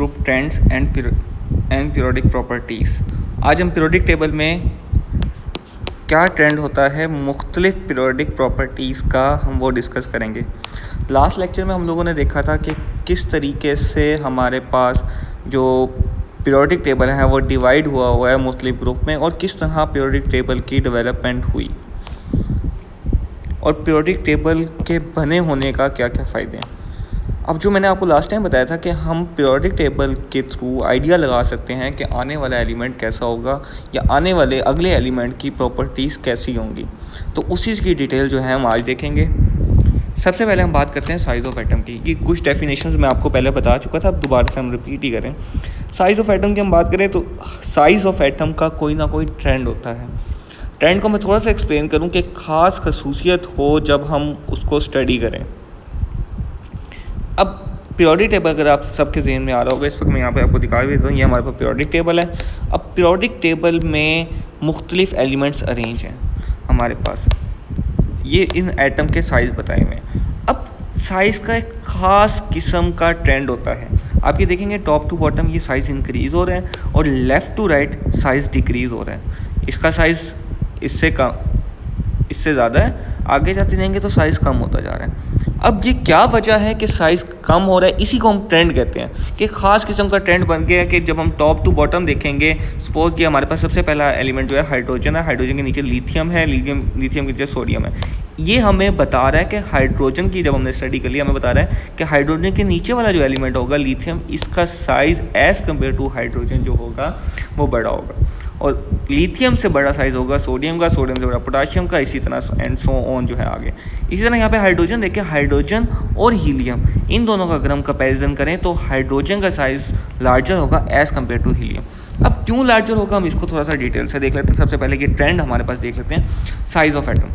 Group trends and periodic properties. आज हम periodic table में क्या ट्रेंड होता है मुख्तलिफ पीरियोडिक प्रॉपर्टीज़ का हम वो डिस्कस करेंगे। लास्ट लेक्चर में हम लोगों ने देखा था कि किस तरीके से हमारे पास जो पीरियोडिक टेबल है वो डिवाइड हुआ है मुख्तलिफ ग्रुप में और किस तरह पीरियोडिक टेबल की डेवलपमेंट हुई और पीरियोडिक टेबल के बने होने का क्या क्या फ़ायदे हैं। अब जो मैंने आपको लास्ट टाइम बताया था कि हम पीरियोडिक टेबल के थ्रू आइडिया लगा सकते हैं कि आने वाला एलिमेंट कैसा होगा या आने वाले अगले एलिमेंट की प्रॉपर्टीज़ कैसी होंगी, तो उसी की डिटेल जो है हम आज देखेंगे। सबसे पहले हम बात करते हैं साइज़ ऑफ एटम की। ये कुछ डेफिनेशंस मैं आपको पहले बता चुका था, अब दोबारा से हम रिपीट ही करें। साइज़ ऑफ एटम की हम बात करें तो साइज़ ऑफ एटम का कोई ना कोई ट्रेंड होता है। ट्रेंड को मैं थोड़ा सा एक्सप्लेन करूँ कि ख़ास खसूसियत हो जब हम उसको स्टडी करें। अब पीरियोडिक टेबल अगर आप सबके जहन में आ रहा होगा, इस वक्त मैं यहाँ पे आपको दिखा भी देता हूँ, ये हमारे पास पीरियोडिक टेबल है। अब पीरियोडिक टेबल में मुख्तलिफ एलिमेंट्स अरेंज हैं हमारे पास, ये इन एटम के साइज़ बताए हुए हैं। अब साइज़ का एक ख़ास किस्म का ट्रेंड होता है। आप ये देखेंगे टॉप टू बॉटम ये साइज़ इंक्रीज़ हो रहे हैं और left to right size decrease हो रहा है। इसका साइज़ इससे ज़्यादा है, आगे जाते जाएंगे तो साइज़ कम होता जा रहा है। अब ये क्या वजह है कि साइज़ कम हो रहा है, इसी को हम ट्रेंड कहते हैं कि ख़ास किस्म का ट्रेंड बन गया है कि जब हम टॉप टू बॉटम देखेंगे, सपोज़ कि हमारे पास सबसे पहला एलिमेंट जो है हाइड्रोजन है, हाइड्रोजन के नीचे लिथियम है, लिथियम के नीचे सोडियम है। ये हमें बता रहा है कि हाइड्रोजन की जब हमने स्टडी कर लिया हमें बता रहा है कि हाइड्रोजन के नीचे वाला जो एलिमेंट होगा लिथियम, इसका size as compare to hydrogen जो होगा वो बड़ा होगा और लिथियम से बड़ा साइज़ होगा सोडियम का, सोडियम से बड़ा पोटाशियम का, इसी तरह एंड सो ऑन जो है आगे। इसी तरह यहाँ पे हाइड्रोजन देखिए, हाइड्रोजन और हीलियम इन दोनों का अगर हम कंपेरिजन करें तो हाइड्रोजन का साइज़ लार्जर होगा एज़ कम्पेयर टू हीलियम। अब क्यों लार्जर होगा हम इसको थोड़ा सा डिटेल से देख लेते हैं। सबसे पहले ये ट्रेंड हमारे पास देख लेते हैं। Size of atom,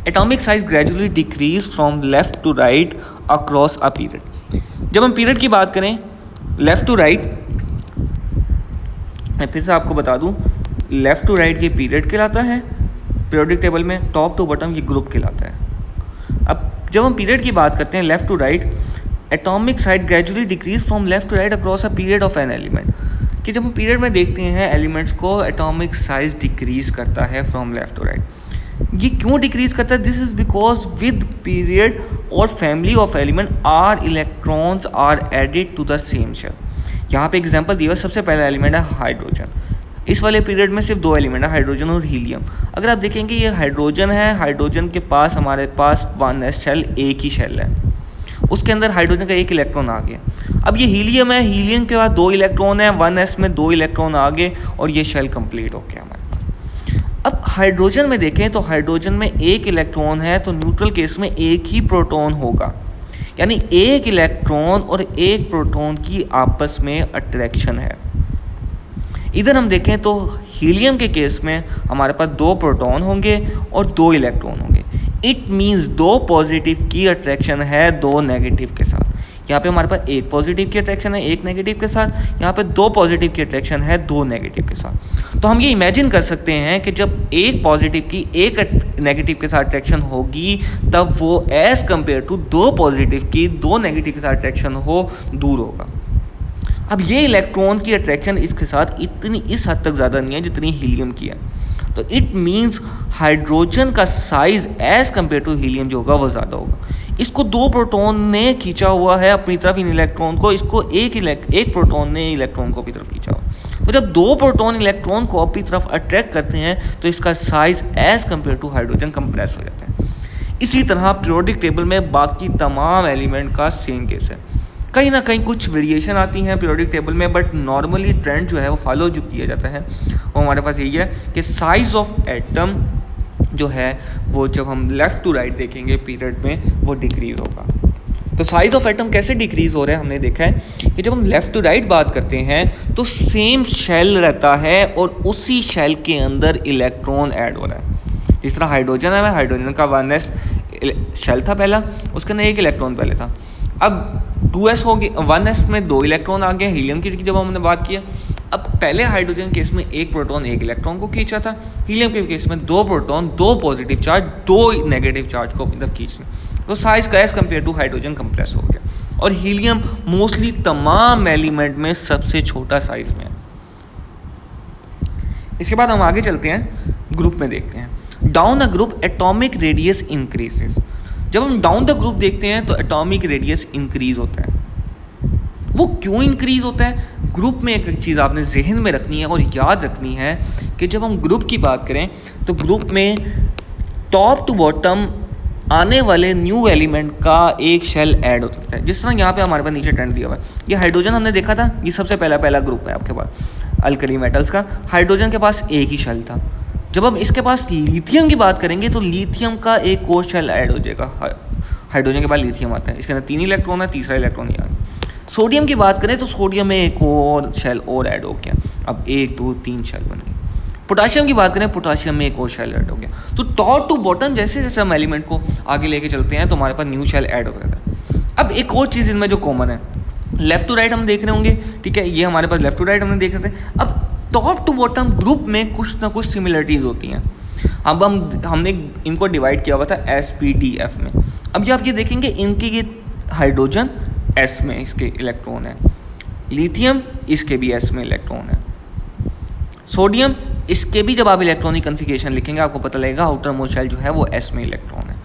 atomic size gradually decrease from left to right across a period. जब हम पीरियड की बात करें लेफ़्ट टू राइट, मैं फिर से आपको बता दूं, लेफ़्ट टू राइट ये पीरियड कहलाता है पीरियोडिक टेबल में, टॉप टू बॉटम ये ग्रुप कहलाता है। अब जब हम पीरियड की बात करते हैं left to right, atomic size gradually decrease from left to right across a period of an element, कि जब हम पीरियड में देखते हैं एलिमेंट्स को एटॉमिक साइज डिक्रीज़ करता है फ्रॉम लेफ़्ट टू राइट। ये क्यों डिक्रीज़ करता है? This is because with period और family of element are electrons are added to the same shell. यहाँ पे एग्जांपल दिया हुआ, सबसे पहला एलिमेंट है हाइड्रोजन। इस वाले पीरियड में सिर्फ दो एलिमेंट है, हाइड्रोजन और हीलियम। अगर आप देखेंगे ये हाइड्रोजन है, हाइड्रोजन के पास हमारे पास 1s शेल, एक ही शेल है, उसके अंदर हाइड्रोजन का एक इलेक्ट्रॉन आ गया। अब ये हीलियम है, हीलियम के पास दो इलेक्ट्रॉन है, 1s में दो इलेक्ट्रॉन आ गए और ये शेल कंप्लीट हो गया हमारे पास। अब हाइड्रोजन में देखें तो हाइड्रोजन में एक इलेक्ट्रॉन है तो न्यूट्रल केस में एक ही प्रोटॉन होगा, यानी एक इलेक्ट्रॉन और एक प्रोटॉन की आपस में अट्रैक्शन है। इधर हम देखें तो हीलियम के केस में हमारे पास दो प्रोटॉन होंगे और दो इलेक्ट्रॉन होंगे। इट मीन्स दो पॉजिटिव की अट्रैक्शन है दो नेगेटिव के साथ। यहाँ पे हमारे पास एक पॉजिटिव की अट्रैक्शन है एक नेगेटिव के साथ, यहाँ पे दो पॉजिटिव की अट्रैक्शन है दो नेगेटिव के साथ। तो हम ये इमेजिन कर सकते हैं कि जब एक पॉजिटिव की एक नेगेटिव के साथ अट्रैक्शन होगी तब वो एज़ कम्पेयर टू दो पॉजिटिव की दो नेगेटिव के साथ अट्रैक्शन हो दूर होगा। अब ये इलेक्ट्रॉन की अट्रैक्शन इसके साथ इतनी इस हद तक ज़्यादा नहीं है जितनी हीलियम की है। तो इट मीन्स हाइड्रोजन का size as compare to helium जो होगा वो ज़्यादा होगा। इसको दो प्रोटॉन ने खींचा हुआ है अपनी तरफ इन इलेक्ट्रॉन को, इसको एक प्रोटॉन ने इलेक्ट्रॉन को अपनी तरफ खींचा हुआ। तो जब दो प्रोटॉन इलेक्ट्रॉन को अपनी तरफ अट्रैक्ट करते हैं तो इसका size as compare to hydrogen compress हो जाता है। इसी तरह पीरियोडिक टेबल में बाकी तमाम एलिमेंट का सेम केस है। कहीं ना कहीं कुछ वेरिएशन आती हैं पीरियोडिक टेबल में, बट नॉर्मली ट्रेंड जो है वो फॉलो जो किया जाता है वो हमारे पास यही है कि साइज़ ऑफ एटम जो है वो जब हम लेफ़्ट टू राइट देखेंगे पीरियड में वो डिक्रीज़ होगा। तो साइज़ ऑफ एटम कैसे डिक्रीज़ हो रहा है, हमने देखा है कि जब हम लेफ़्ट टू राइट बात करते हैं तो सेम शेल रहता है और उसी शेल के अंदर इलेक्ट्रॉन ऐड हो रहा है। जिस तरह हाइड्रोजन है, हाइड्रोजन का 1s शेल था पहला, उसके अंदर एक इलेक्ट्रॉन पहले था। अब 2s हो गया, 1s में दो इलेक्ट्रॉन आ गए हीलियम की जब हमने बात किया। अब पहले हाइड्रोजन केस में एक प्रोटॉन एक इलेक्ट्रॉन को खींचा था, हीलियम के केस में दो प्रोटॉन दो पॉजिटिव चार्ज दो नेगेटिव चार्ज को अपनी तरफ खींचने, तो साइज का as compare to hydrogen compress हो गया। और हीलियम मोस्टली तमाम एलिमेंट में सबसे छोटा साइज में है। इसके बाद हम आगे चलते हैं, ग्रुप में देखते हैं। Down the group atomic radius increases. जब हम डाउन द ग्रुप देखते हैं तो एटॉमिक रेडियस इंक्रीज होता है। वो क्यों इंक्रीज होता है? ग्रुप में एक चीज़ आपने जहन में रखनी है और याद रखनी है कि जब हम ग्रुप की बात करें तो ग्रुप में टॉप टू बॉटम आने वाले न्यू एलिमेंट का एक शेल ऐड हो सकता है। जिस तरह यहाँ पे हमारे पास नीचे ट्रेंड दिया हुआ है, ये हाइड्रोजन हमने देखा था, ये सबसे पहला ग्रुप है आपके पास अल्कली मेटल्स का। हाइड्रोजन के पास एक ही शेल था। जब हम इसके पास लिथियम की बात करेंगे तो लिथियम का एक और शेल ऐड हो जाएगा। हाइड्रोजन के बाद लिथियम आता है, इसके अंदर 3 इलेक्ट्रॉन है, तीसरा इलेक्ट्रॉन यहाँ। सोडियम की बात करें तो सोडियम में एक और शेल और ऐड हो गया, अब 1 2 3 शेल बन गए। पोटाशियम की बात करें, पोटाशियम में एक और शेल ऐड हो गया। तो टॉप टू बॉटम जैसे जैसे हम एलिमेंट को आगे लेके चलते हैं तो हमारे पास न्यू शेल ऐड होता है। अब एक और चीज़ इनमें जो कॉमन है, लेफ्ट टू राइट हम देख रहे होंगे, ठीक है, ये हमारे पास लेफ्ट टू राइट हमने देख रहे थे। अब टॉप टू बॉटम ग्रुप में कुछ ना कुछ सिमिलरिटीज़ होती हैं। अब हमने इनको डिवाइड किया हुआ था SPDF में। अब ये आप ये देखेंगे, इनके ये हाइड्रोजन S में इसके इलेक्ट्रॉन है, लिथियम इसके भी S में इलेक्ट्रॉन है, सोडियम इसके भी जब आप इलेक्ट्रॉनिक कन्फिगरेशन लिखेंगे आपको पता लगेगा आउटर मोस्ट शेल जो है वो S में इलेक्ट्रॉन है,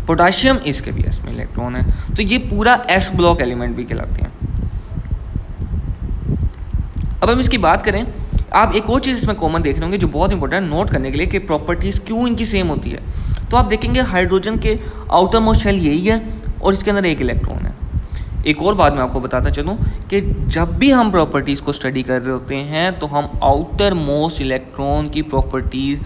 पोटाशियम इसके भी S में इलेक्ट्रॉन है। तो ये पूरा S ब्लॉक एलिमेंट भी कहलाते हैं। अब हम इसकी बात करें, आप एक और चीज़ इसमें कॉमन देख रहे होंगे जो बहुत इंपॉर्टेंट है नोट करने के लिए कि प्रॉपर्टीज़ क्यों इनकी सेम होती है। तो आप देखेंगे हाइड्रोजन के आउटर मोस्ट शेल यही है और इसके अंदर एक इलेक्ट्रॉन है। एक और बात मैं आपको बताता चलूँ कि जब भी हम प्रॉपर्टीज़ को स्टडी कर रहे होते हैं तो हम आउटर मोस्ट इलेक्ट्रॉन की प्रॉपर्टीज़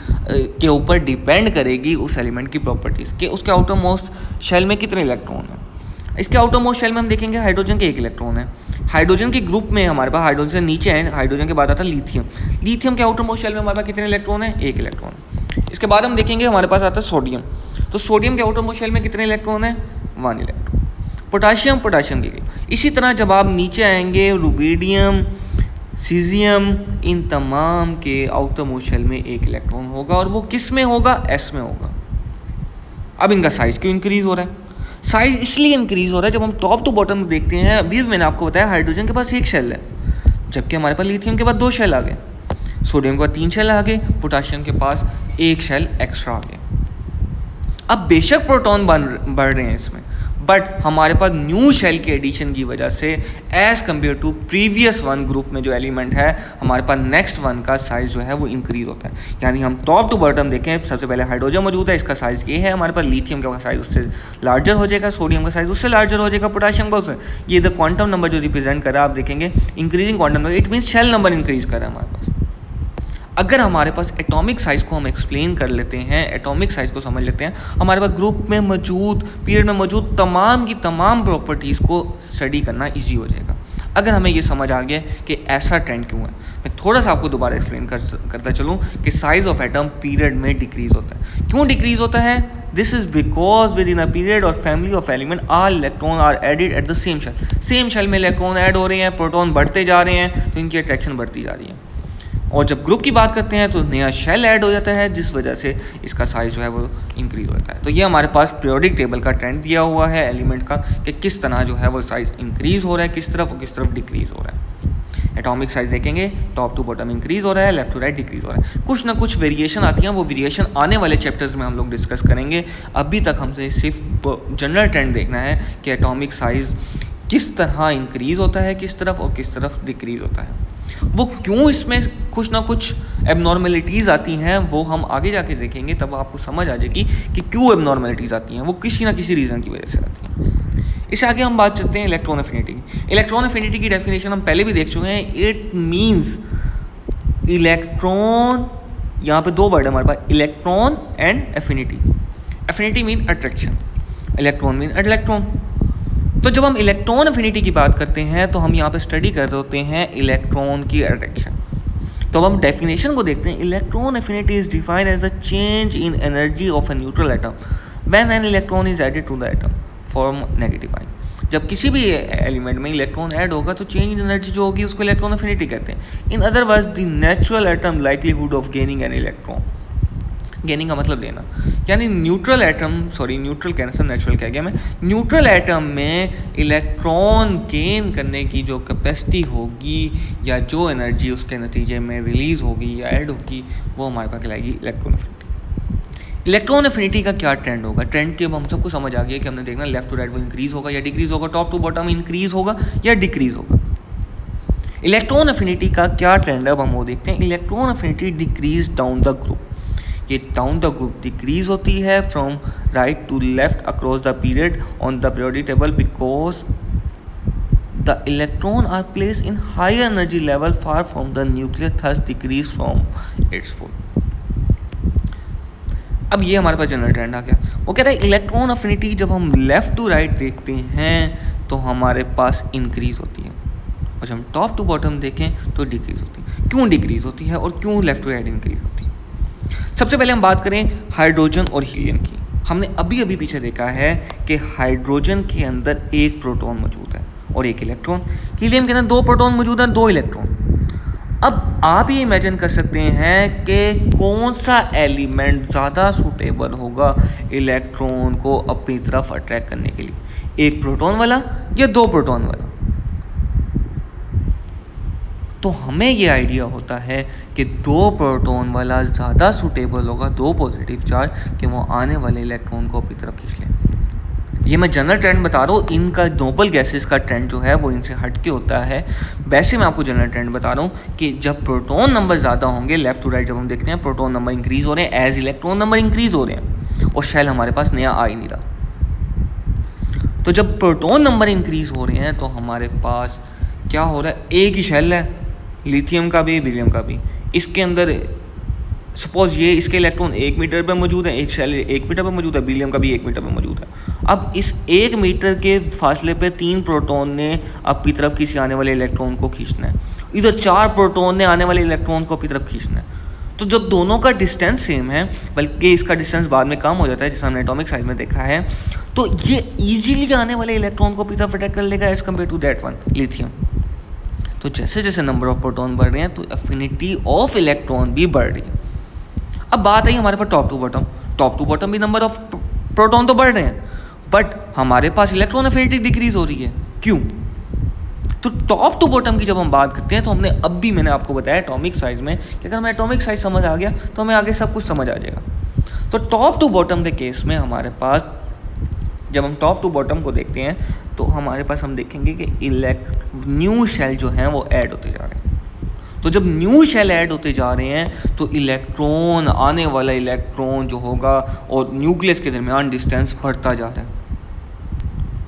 के ऊपर डिपेंड करेगी उस एलिमेंट की प्रॉपर्टीज़ कि उसके आउटर मोस्ट शेल में कितने इलेक्ट्रॉन हैं। इसके आउटर मोस्ट शेल में हम देखेंगे हाइड्रोजन के एक इलेक्ट्रॉन है। हाइड्रोजन के ग्रुप में हमारे पास हाइड्रोजन से नीचे है, हाइड्रोजन के बाद आता है लिथियम। लिथियम के आउटर मोस्ट शेल में हमारे पास कितने इलेक्ट्रॉन है? एक इलेक्ट्रॉन। इसके बाद हम देखेंगे हमारे पास आता है सोडियम। तो सोडियम के आउटर मोस्ट शेल में कितने इलेक्ट्रॉन है? 1 इलेक्ट्रॉन। पोटाशियम के लिए इसी तरह जब आप नीचे आएंगे रुबीडियम, सीजियम, इन तमाम के आउटर मोस्ट शेल में एक इलेक्ट्रॉन होगा और वो किस में होगा? S में होगा। अब इनका साइज़ क्यों इंक्रीज़ हो रहा है? साइज़ इसलिए इंक्रीज़ हो रहा है, जब हम टॉप टू बॉटम देखते हैं, अभी मैंने आपको बताया हाइड्रोजन के पास एक शेल है, जबकि हमारे पास लिथियम के पास 2 शेल आ गए, सोडियम के पास 3 शेल आ गए, पोटाशियम के पास एक शेल एक्स्ट्रा आ गए। अब बेशक प्रोटॉन बढ़ रहे हैं इसमें, बट हमारे पास न्यू शेल के एडिशन की वजह से as compare to previous one group में जो एलिमेंट है, हमारे पास नेक्स्ट वन का साइज़ जो है वो इंक्रीज़ होता है। यानी हम टॉप टू बॉटम देखें, सबसे पहले हाइड्रोजन मौजूद है, इसका साइज़ ये है, हमारे पास लिथियम का साइज़ उससे लार्जर हो जाएगा, सोडियम का साइज़ उससे लार्जर हो जाएगा, पोटाशियम का उससे। ये द क्वांटम नंबर जो रिप्रेजेंट कर रहा है आप देखेंगे increasing quantum number, it means shell number increase कर रहा है हमारे पास। अगर हमारे पास एटॉमिक साइज़ को हम एक्सप्लेन कर लेते हैं, एटॉमिक साइज़ को समझ लेते हैं, हमारे पास ग्रुप में मौजूद, पीरियड में मौजूद तमाम की तमाम प्रॉपर्टीज़ को स्टडी करना इजी हो जाएगा। अगर हमें ये समझ आ गया कि ऐसा ट्रेंड क्यों है, मैं थोड़ा सा आपको दोबारा एक्सप्लेन करता चलूँ कि साइज़ ऑफ एटम पीरियड में डिक्रीज़ होता है। क्यों डिक्रीज़ होता है? This is because within a period और family of element all electron are added at the same shell. Same shell में इलेक्ट्रॉन ऐड हो रहे हैं, प्रोटॉन बढ़ते जा रहे हैं, तो इनकी अट्रैक्शन बढ़ती जा रही है। और जब ग्रुप की बात करते हैं तो नया शेल ऐड हो जाता है, जिस वजह से इसका साइज़ जो है वो इंक्रीज़ होता है। तो ये हमारे पास पीरियोडिक टेबल का ट्रेंड दिया हुआ है एलिमेंट का कि किस तरह जो है वो साइज़ इंक्रीज़ हो रहा है, किस तरफ और किस तरफ डिक्रीज़ हो रहा है। एटॉमिक साइज़ देखेंगे, टॉप टू बॉटम इंक्रीज़ हो रहा है, लेफ्ट टू राइट डिक्रीज़ हो रहा है। कुछ ना कुछ वेरिएशन आती हैं, वो वेरिएशन आने वाले चैप्टर्स में हम लोग डिस्कस करेंगे। अभी तक हमसे सिर्फ जनरल ट्रेंड देखना है कि एटॉमिक साइज़ किस तरह इंक्रीज़ होता है किस तरफ और किस तरफ डिक्रीज़ होता है, वो क्यों इसमें कुछ ना कुछ एबनॉर्मेलिटीज़ आती हैं, वो हम आगे जाके देखेंगे, तब आपको समझ आ जाएगी कि क्यों एबनॉर्मेलिटीज़ आती हैं, वो किसी ना किसी रीज़न की वजह से आती हैं। इससे आगे हम बात करते हैं इलेक्ट्रॉन एफिनिटी। इलेक्ट्रॉन एफिनिटी की डेफिनेशन हम पहले भी देख चुके हैं। इट मीन्स इलेक्ट्रॉन, यहाँ पे 2 वर्ड है हमारे पास, electron and affinity. Affinity mean attraction, electron mean electron. तो जब हम इलेक्ट्रॉन एफिनिटी की बात करते हैं तो हम यहाँ पे स्टडी कर रहे होते हैं इलेक्ट्रॉन की अट्रैक्शन। तो अब हम डेफिनेशन को देखते हैं। Electron affinity is defined as the change in energy of a neutral atom when an electron is added to the atom form negative ion. जब किसी भी एलिमेंट में इलेक्ट्रॉन ऐड होगा तो चेंज इन एनर्जी जो होगी उसको इलेक्ट्रॉन एफिनिटी कहते हैं। In other words the natural atom likelihood of gaining an electron gaining का मतलब लेना, यानी न्यूट्रल कहना नेचुरल कह गया मैं, न्यूट्रल एटम में इलेक्ट्रॉन गेन करने की जो कैपेसिटी होगी या जो एनर्जी उसके नतीजे में रिलीज़ होगी या ऐड होगी वो हमारे पास कहलाएगी इलेक्ट्रॉन एफिनिटी। इलेक्ट्रॉन एफिनिटी का क्या ट्रेंड होगा? ट्रेंड के अब हम सबको समझ आ गया कि हमने देखना लेफ्ट टू राइट वो इंक्रीज़ होगा या डिक्रीज़ होगा, टॉप टू बॉटम इंक्रीज़ होगा या डिक्रीज़ होगा। इलेक्ट्रॉन एफिनिटी का क्या ट्रेंड है अब हम वो देखते हैं। Electron affinity decrease down the group, ये डाउन द ग्रुप डिक्रीज होती है from right to left across the period on the periodic table because the electron are place in higher energy level far from the nucleus thus decrease from its full. अब ये हमारे पास general trend आ गया। वो कहता है electron affinity जब हम left to right देखते हैं तो हमारे पास इंक्रीज होती है और जब हम टॉप टू बॉटम देखें तो डिक्रीज होती है। क्यों डिक्रीज होती है और क्यों लेफ्ट टू राइट इंक्रीज होती है? सबसे पहले हम बात करें हाइड्रोजन और हीलियम की। हमने अभी अभी पीछे देखा है कि हाइड्रोजन के अंदर एक प्रोटॉन मौजूद है और एक इलेक्ट्रॉन, हीलियम के अंदर दो प्रोटॉन मौजूद हैं, दो इलेक्ट्रॉन। अब आप ये इमेजिन कर सकते हैं कि कौन सा एलिमेंट ज़्यादा सूटेबल होगा इलेक्ट्रॉन को अपनी तरफ अट्रैक्ट करने के लिए, एक प्रोटॉन वाला या दो प्रोटॉन वाला? तो हमें ये आइडिया होता है कि दो प्रोटॉन वाला ज़्यादा सूटेबल होगा, दो पॉजिटिव चार्ज, कि वो आने वाले इलेक्ट्रॉन को अपनी तरफ खींच लें। ये मैं जनरल ट्रेंड बता रहा हूँ, इनका नोबल गैसेस का ट्रेंड जो है वो इनसे हट के होता है। वैसे मैं आपको जनरल ट्रेंड बता रहा हूँ कि जब प्रोटॉन नंबर ज़्यादा होंगे, लेफ्ट टू राइट जब हम देखते हैं प्रोटॉन नंबर इंक्रीज़ हो रहे हैं एज इलेक्ट्रॉन नंबर इंक्रीज़ हो रहे हैं और शेल हमारे पास नया आ ही नहीं रहा। तो जब प्रोटॉन नंबर इंक्रीज़ हो रहे हैं तो हमारे पास क्या हो रहा है, एक ही शेल है, लिथियम का भी बेरिलियम का भी। इसके अंदर सपोज ये इसके इलेक्ट्रॉन 1 मीटर पे मौजूद है, एक शेल 1 मीटर पे मौजूद है, बेरिलियम का भी 1 मीटर पे मौजूद है। अब इस 1 मीटर के फासले पे 3 प्रोटॉन ने अपनी तरफ किसी आने वाले इलेक्ट्रॉन को खींचना है, इधर 4 प्रोटॉन ने आने वाले इलेक्ट्रॉन को अपनी तरफ खींचना है। तो जब दोनों का डिस्टेंस सेम है, बल्कि इसका डिस्टेंस बाद में कम हो जाता है जिसे हमने एटॉमिक साइज में देखा है, तो ये ईजिली आने वाले इलेक्ट्रॉन को अपनी तरफ अटैक कर लेगा as compare to that one lithium. तो जैसे जैसे नंबर ऑफ प्रोटॉन बढ़ रहे हैं तो एफिनिटी ऑफ इलेक्ट्रॉन भी बढ़ रही है। अब बात आई हमारे पास top to bottom. Top to bottom भी नंबर ऑफ प्रोटॉन तो बढ़ रहे हैं, बट हमारे पास इलेक्ट्रॉन एफिनिटी डिक्रीज हो रही है। क्यों? तो टॉप टू बॉटम की जब हम बात करते हैं तो मैंने आपको बताया एटॉमिक साइज में कि अगर हमें एटॉमिक साइज समझ आ गया तो हमें आगे सब कुछ समझ आ जाएगा। तो टॉप टू बॉटम के केस में हमारे पास जब हम टॉप टू बॉटम को देखते हैं तो हमारे पास हम देखेंगे कि न्यू शेल जो हैं वो ऐड होते जा रहे हैं। तो जब न्यू शेल ऐड होते जा रहे हैं तो इलेक्ट्रॉन, आने वाला इलेक्ट्रॉन जो होगा और न्यूक्लियस के दरमियान डिस्टेंस बढ़ता जा रहा है।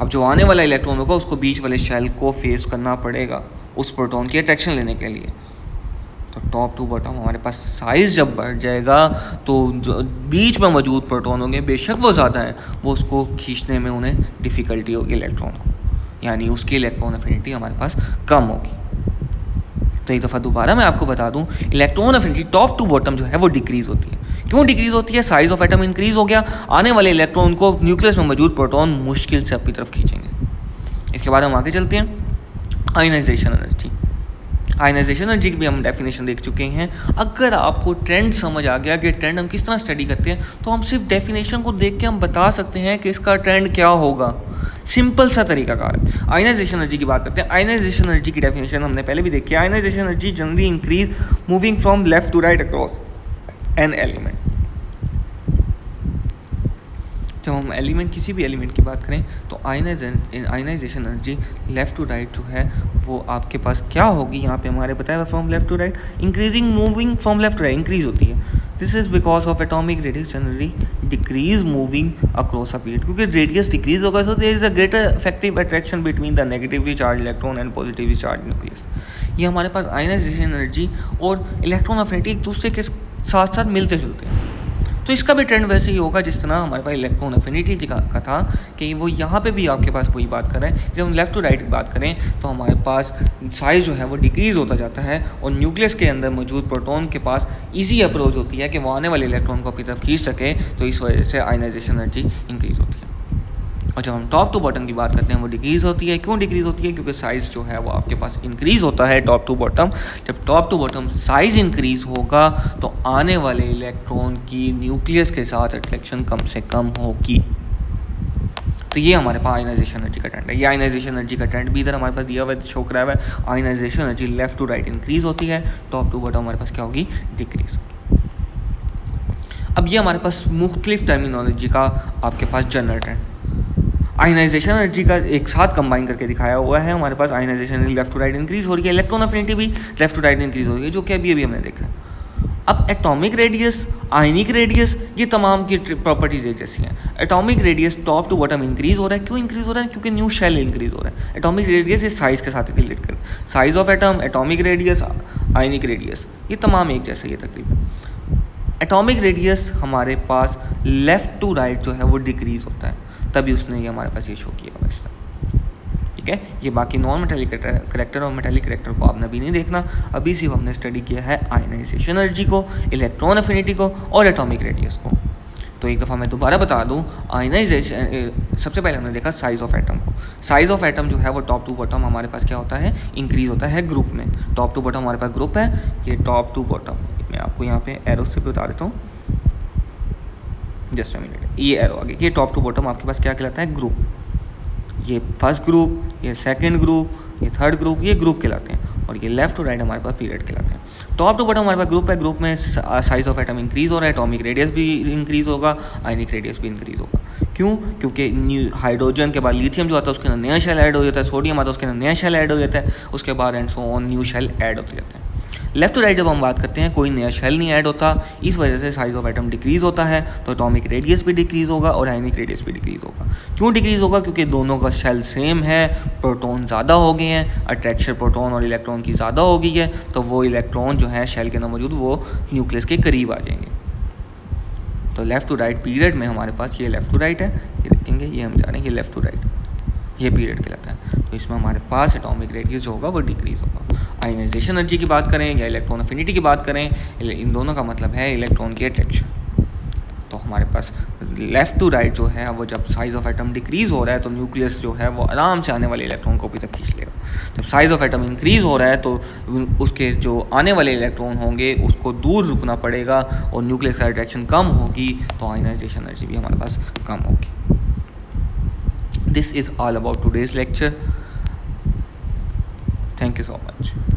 अब जो आने वाला इलेक्ट्रॉन होगा उसको बीच वाले शेल को फेस करना पड़ेगा उस प्रोटॉन की अट्रैक्शन लेने के लिए। तो टॉप टू बॉटम हमारे पास साइज़ जब बढ़ जाएगा तो जो बीच में मौजूद प्रोटॉन होंगे, बेशक वो ज़्यादा हैं, वो उसको खींचने में उन्हें डिफ़िकल्टी होगी इलेक्ट्रॉन को, यानी उसकी इलेक्ट्रॉन एफिनिटी हमारे पास कम होगी। तो एक दफ़ा दोबारा मैं आपको बता दूं, electron affinity top to bottom जो है वो डिक्रीज़ होती है। क्यों डिक्रीज़ होती है? साइज़ ऑफ एटम इंक्रीज़ हो गया, आने वाले इलेक्ट्रॉन को न्यूक्लियस में मौजूद प्रोटॉन मुश्किल से अपनी तरफ खींचेंगे। इसके बाद हम आगे चलते हैं, आयनाइजेशन एनर्जी। आयनाइजेशन एनर्जी की भी हम डेफिनेशन देख चुके हैं। अगर आपको ट्रेंड समझ आ गया कि ट्रेंड हम किस तरह स्टडी करते हैं तो हम सिर्फ डेफिनेशन को देख के हम बता सकते हैं कि इसका ट्रेंड क्या होगा। सिंपल सा तरीकाकार है। आयनाइजेशन एनर्जी की बात करते हैं। आयनाइजेशन एनर्जी की डेफिनेशन हमने पहले भी देखी है। Ionization energy generally increase moving from left to right across an element. जब हम एलिमेंट किसी भी एलिमेंट की बात करें तो ionization energy left to right जो है वो आपके पास क्या होगी, यहाँ पे हमारे बताया हुआ from left to right, increasing moving from left to right increase होती है। This is because of atomic radius generally decrease moving across a period, क्योंकि रेडियस डिक्रीज होगा so there is a greater effective attraction between the negatively charge electron and positively charge nucleus. ये हमारे पास ionization energy और electron affinity एक दूसरे के साथ साथ मिलते जुलते हैं। तो इसका भी ट्रेंड वैसे ही होगा जिस तरह हमारे पास इलेक्ट्रॉन एफिनिटी का था कि वो यहाँ पे भी आपके पास वही बात कर रहे हैं। जब हम लेफ़्ट टू राइट की बात करें तो हमारे पास साइज़ जो है वो डिक्रीज़ होता जाता है और न्यूक्लियस के अंदर मौजूद प्रोटॉन के पास ईजी अप्रोच होती है कि वो आने वाले इलेक्ट्रॉन को अपनी तरफ खींच सके, तो इस वजह से आयनाइजेशन एनर्जी इंक्रीज़ होती है। और जब हम टॉप टू बॉटम की बात करते हैं वो डिक्रीज़ होती है। क्यों डिक्रीज़ होती है? क्योंकि साइज़ जो है वो आपके पास इंक्रीज़ होता है टॉप टू बॉटम। जब top to bottom size increase होगा तो आने वाले इलेक्ट्रॉन की न्यूक्लियस के साथ अट्रैक्शन कम से कम होगी। तो ये हमारे पास आयनाइजेशन एनर्जी का ट्रेंड है। ये आयनाइजेशन एनर्जी का ट्रेंड भी इधर हमारे पास दिया हुआ है, शो करा हुआ है। Ionization energy left to right increase होती है, टॉप टू बॉटम हमारे पास क्या होगी? डिक्रीज़ होगी। अब ये हमारे पास मुख्तलिफ टर्मिनोलॉजी का आपके पास जनरल ट्रेंड आयनाइजेशन एनर्जी का एक साथ कंबाइन करके दिखाया हुआ है। हमारे पास ionization energy left to right increase हो रही है, इलेक्ट्रॉन अफिनिटी भी लेफ्ट टू राइट इंक्रीज़ हो रही है, जो कि अभी हमने देखा। अब एटॉमिक रेडियस, आयनिक रेडियस, ये तमाम की प्रॉपर्टीज एक जैसी हैं। Atomic radius top to bottom increase हो रहा है। क्यों इंक्रीज़ हो रहा है? क्योंकि न्यू शेल इंक्रीज़ हो रहा है। एटॉमिक रेडियस ये साइज़ के साथ रिलेट कर, size of atom, atomic radius, ionic radius, ये तमाम एक जैसे ही तकरीबन। एटॉमिक रेडियस हमारे पास लेफ़्ट टू राइट जो है वो डिक्रीज़ होता है, तभी उसने ये हमारे पास ये शो किया हुआ है। ठीक है, ये बाकी नॉन मेटेलिक करेक्टर और मेटेलिक करेक्टर को आपने अभी नहीं देखना। अभी सिर्फ हमने स्टडी किया है आयनाइजेशन एनर्जी को, इलेक्ट्रॉन अफिनिटी को और एटॉमिक रेडियस को। तो एक दफ़ा मैं दोबारा बता दूं, आयनाइजेशन सबसे पहले हमने देखा साइज़ ऑफ एटम को। साइज़ ऑफ एटम जो है वो टॉप टू बॉटम हमारे पास क्या होता है? इंक्रीज़ होता है ग्रुप में। टॉप टू बॉटम हमारे पास ग्रुप है, ये टॉप टू बॉटम मैं आपको यहाँ पे एरो से बता देता हूँ, जस्ट अ मिनट, ये एरो आगे, ये टॉप टू बॉटम आपके पास क्या कहलाता है? ग्रुप। ये फर्स्ट ग्रुप, ये सेकंड ग्रुप, ये थर्ड ग्रुप, ये ग्रुप कहलाते हैं। और ये लेफ्ट और राइट हमारे पास पीरियड कहलाते हैं। टॉप टू बॉटम हमारे पास ग्रुप है, ग्रुप में साइज ऑफ एटम इंक्रीज़ हो रहा है, एटॉमिक रेडियस भी इंक्रीज़ होगा, आयनिक रेडियस भी इंक्रीज़ होगा। क्यों? क्योंकि न्यू हाइड्रोजन के बाद लिथियम जो आता है उसके अंदर नया शेल ऐड हो जाता है, सोडियम आता है उसके अंदर नया शेल ऐड हो जाता है, उसके बाद and so on new shell add होते जाते हैं। लेफ्ट टू राइट जब हम बात करते हैं कोई नया शेल नहीं ऐड होता, इस वजह से साइज ऑफ एटम डिक्रीज़ होता है, तो एटॉमिक रेडियस भी डिक्रीज़ होगा और आयनिक रेडियस भी डिक्रीज़ होगा। क्यों डिक्रीज़ होगा? क्योंकि दोनों का शेल सेम है, प्रोटॉन ज़्यादा हो गए हैं, अट्रैक्शन प्रोटॉन और इलेक्ट्रॉन की ज़्यादा हो गई है, तो वो इलेक्ट्रॉन जो है शेल के अंदर मौजूद वो न्यूक्लियस के करीब आ जाएंगे। तो लेफ़्ट टू राइट पीरियड में हमारे पास ये लेफ़्ट टू राइट है, ये देखेंगे, ये हम जा रहे हैं, ये लेफ़्ट टू राइट, ये पीरियड कहलाता है। तो इसमें हमारे पास एटॉमिक रेडियस जो होगा वो डिक्रीज़ होगा। आयनाइजेशन एनर्जी की बात करें या इलेक्ट्रॉन अफिनिटी की बात करें, इन दोनों का मतलब है इलेक्ट्रॉन की अट्रैक्शन। तो हमारे पास लेफ़्ट टू राइट जो है वो जब साइज़ ऑफ एटम डिक्रीज़ हो रहा है तो न्यूक्लियस जो है वो आराम से आने वाले इलेक्ट्रॉन को भी तक खींच लेगा। जब साइज़ ऑफ एटम इंक्रीज़ हो रहा है तो उसके जो आने वाले इलेक्ट्रॉन होंगे उसको दूर रुकना पड़ेगा और न्यूक्लियस का अट्रैक्शन कम होगी, तो आयनाइजेशन एनर्जी भी हमारे पास कम होगी। This is all about today's lecture. Thank you so much.